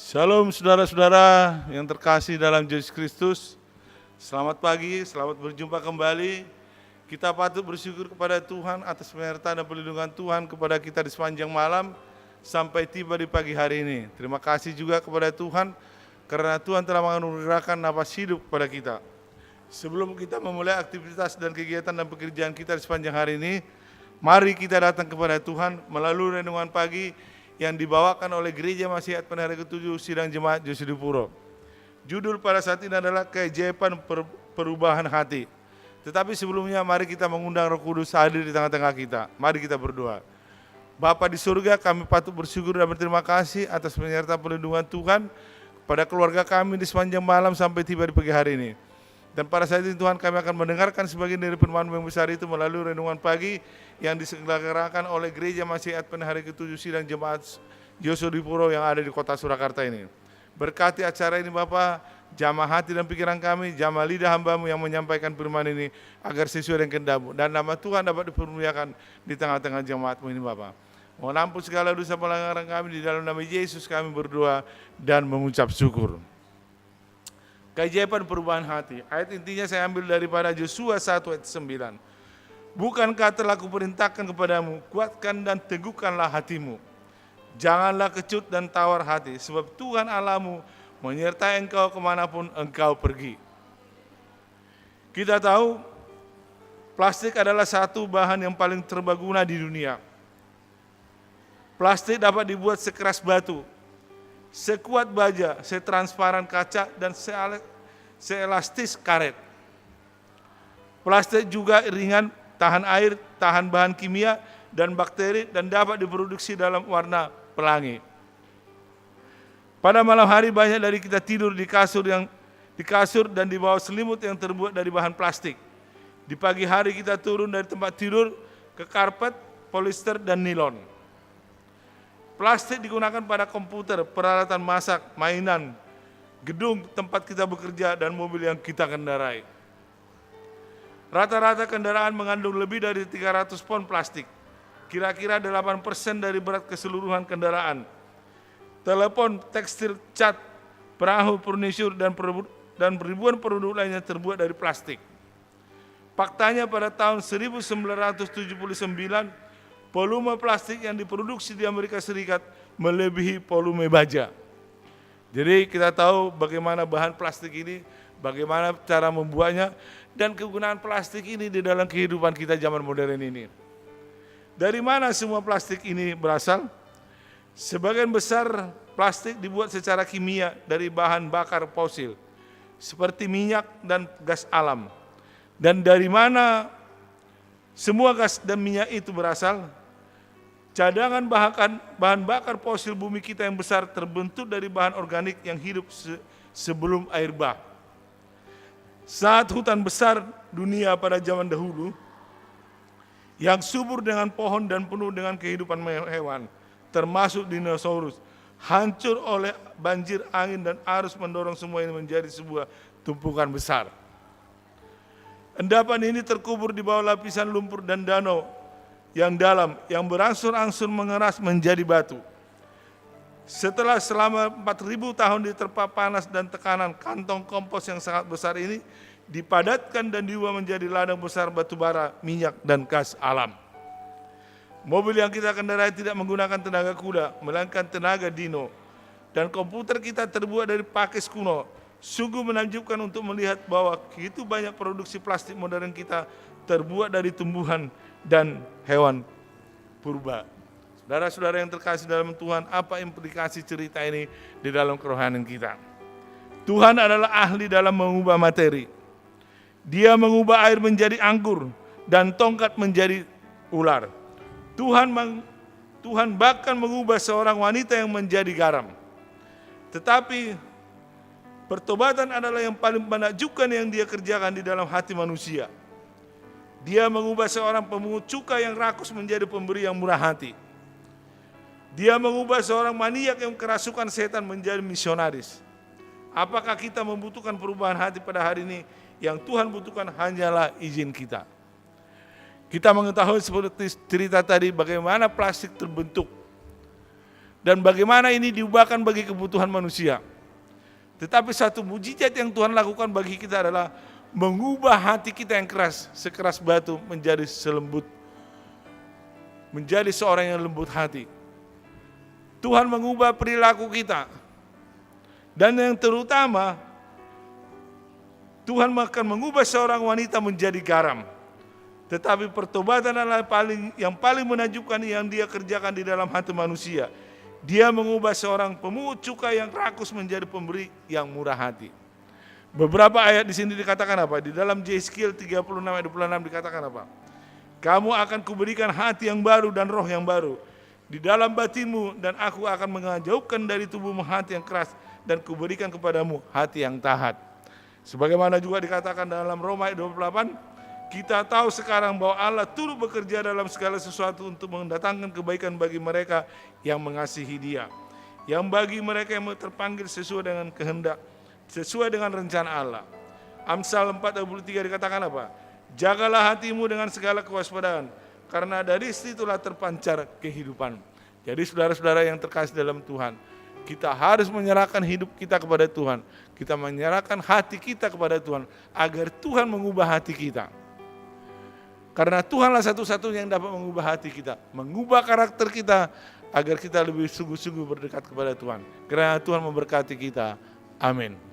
Shalom saudara-saudara yang terkasih dalam Yesus Kristus. Selamat pagi, selamat berjumpa kembali. Kita patut bersyukur kepada Tuhan atas penyertaan dan perlindungan Tuhan kepada kita di sepanjang malam sampai tiba di pagi hari ini. Terima kasih juga kepada Tuhan karena Tuhan telah menganugerahkan nafas hidup kepada kita. Sebelum kita memulai aktivitas dan kegiatan dan pekerjaan kita di sepanjang hari ini, mari kita datang kepada Tuhan melalui renungan pagi yang dibawakan oleh Gereja Masihat Penari ke-7 Sidang Jemaat Josedipuro. Judul pada saat ini adalah keajaiban perubahan hati. Tetapi sebelumnya mari kita mengundang Roh Kudus hadir di tengah-tengah kita. Mari kita berdoa. Bapa di surga, kami patut bersyukur dan berterima kasih atas penyertaan perlindungan Tuhan pada keluarga kami di sepanjang malam sampai tiba di pagi hari ini. Dan pada saat ini Tuhan, kami akan mendengarkan sebagian dari firman yang besar itu melalui renungan pagi yang diselenggarakan oleh Gereja Masihat Penari ke-7 Sidang Jemaat Josedipuro yang ada di kota Surakarta ini. Berkati acara ini Bapa, jamah hati dan pikiran kami, jamah lidah hamba-Mu yang menyampaikan firman ini agar sesuai dengan kehendak-Mu dan nama Tuhan dapat dipermuliakan di tengah-tengah jemaat-Mu ini Bapa. Mohon ampun segala dosa pelanggaran kami, di dalam nama Yesus kami berdoa dan mengucap syukur. Keajaiban perubahan hati. Ayat intinya saya ambil daripada Yosua 1 ayat 9. Bukankah telah kuperintahkan kepadamu, kuatkan dan teguhkanlah hatimu. Janganlah kecut dan tawar hati, sebab Tuhan Allahmu menyertai engkau kemanapun engkau pergi. Kita tahu plastik adalah satu bahan yang paling terbaguna di dunia. Plastik dapat dibuat sekeras batu, sekuat baja, setransparan kaca, dan seelastis karet. Plastik juga ringan, tahan air, tahan bahan kimia dan bakteri, dan dapat diproduksi dalam warna pelangi. Pada malam hari banyak dari kita tidur di kasur dan di bawah selimut yang terbuat dari bahan plastik. Di pagi hari kita turun dari tempat tidur ke karpet, polister, dan nilon. Plastik digunakan pada komputer, peralatan masak, mainan, gedung tempat kita bekerja, dan mobil yang kita kendarai. Rata-rata kendaraan mengandung lebih dari 300 pon plastik, kira-kira 8% dari berat keseluruhan kendaraan. Telepon, tekstil, cat, perahu, furnitur, dan ribuan produk lainnya terbuat dari plastik. Faktanya pada tahun 1979, volume plastik yang diproduksi di Amerika Serikat melebihi volume baja. Jadi kita tahu bagaimana bahan plastik ini, bagaimana cara membuatnya, dan kegunaan plastik ini di dalam kehidupan kita zaman modern ini. Dari mana semua plastik ini berasal? Sebagian besar plastik dibuat secara kimia dari bahan bakar fosil, seperti minyak dan gas alam. Dan dari mana semua gas dan minyak itu berasal? Cadangan bahan bakar fosil bumi kita yang besar terbentuk dari bahan organik yang hidup sebelum air bah. Saat hutan besar dunia pada zaman dahulu, yang subur dengan pohon dan penuh dengan kehidupan hewan, termasuk dinosaurus, hancur oleh banjir angin dan arus mendorong semua ini menjadi sebuah tumpukan besar. Endapan ini terkubur di bawah lapisan lumpur dan danau yang dalam, yang berangsur-angsur mengeras menjadi batu. Setelah selama 4.000 tahun diterpa panas dan tekanan, kantong kompos yang sangat besar ini dipadatkan dan diubah menjadi ladang besar batu bara, minyak, dan gas alam. Mobil yang kita kendarai tidak menggunakan tenaga kuda, melainkan tenaga dino. Dan komputer kita terbuat dari pakis kuno. Sungguh menakjubkan untuk melihat bahwa begitu banyak produksi plastik modern kita terbuat dari tumbuhan dan hewan purba. Saudara-saudara yang terkasih dalam Tuhan, apa implikasi cerita ini di dalam kerohanian kita? Tuhan adalah ahli dalam mengubah materi. Dia mengubah air menjadi anggur dan tongkat menjadi ular. Tuhan bahkan mengubah seorang wanita yang menjadi garam. Tetapi pertobatan adalah yang paling menakjubkan yang dia kerjakan di dalam hati manusia. Dia mengubah seorang pemungut cukai yang rakus menjadi pemberi yang murah hati. Dia mengubah seorang maniak yang kerasukan setan menjadi misionaris. Apakah kita membutuhkan perubahan hati pada hari ini? Yang Tuhan butuhkan hanyalah izin kita. Kita mengetahui seperti cerita tadi bagaimana plastik terbentuk. dan bagaimana ini diubahkan bagi kebutuhan manusia. Tetapi satu mujizat yang Tuhan lakukan bagi kita adalah mengubah hati kita yang keras, sekeras batu menjadi selembut, menjadi seorang yang lembut hati. Tuhan mengubah perilaku kita. Dan yang terutama, Tuhan akan mengubah seorang wanita menjadi garam. Tetapi pertobatan adalah yang paling menakjubkan yang dia kerjakan di dalam hati manusia. Dia mengubah seorang pemungut cukai yang rakus menjadi pemberi yang murah hati. Beberapa ayat di sini dikatakan apa? Di dalam Yeskiel 36 ayat 26 dikatakan apa? Kamu akan kuberikan hati yang baru dan roh yang baru di dalam batinmu, dan aku akan mengejauhkan dari tubuhmu hati yang keras, dan kuberikan kepadamu hati yang taat. Sebagaimana juga dikatakan dalam Roma ayat 28, kita tahu sekarang bahwa Allah turut bekerja dalam segala sesuatu untuk mendatangkan kebaikan bagi mereka yang mengasihi Dia, yang bagi mereka yang terpanggil sesuai dengan kehendak, sesuai dengan rencana Allah. Amsal 4:23 dikatakan apa? Jagalah hatimu dengan segala kewaspadaan, karena dari situlah terpancar kehidupan. Jadi saudara-saudara yang terkasih dalam Tuhan, kita harus menyerahkan hidup kita kepada Tuhan. Kita menyerahkan hati kita kepada Tuhan, agar Tuhan mengubah hati kita. Karena Tuhanlah satu-satunya yang dapat mengubah hati kita, mengubah karakter kita, agar kita lebih sungguh-sungguh berdekat kepada Tuhan. Karena Tuhan memberkati kita. Amin.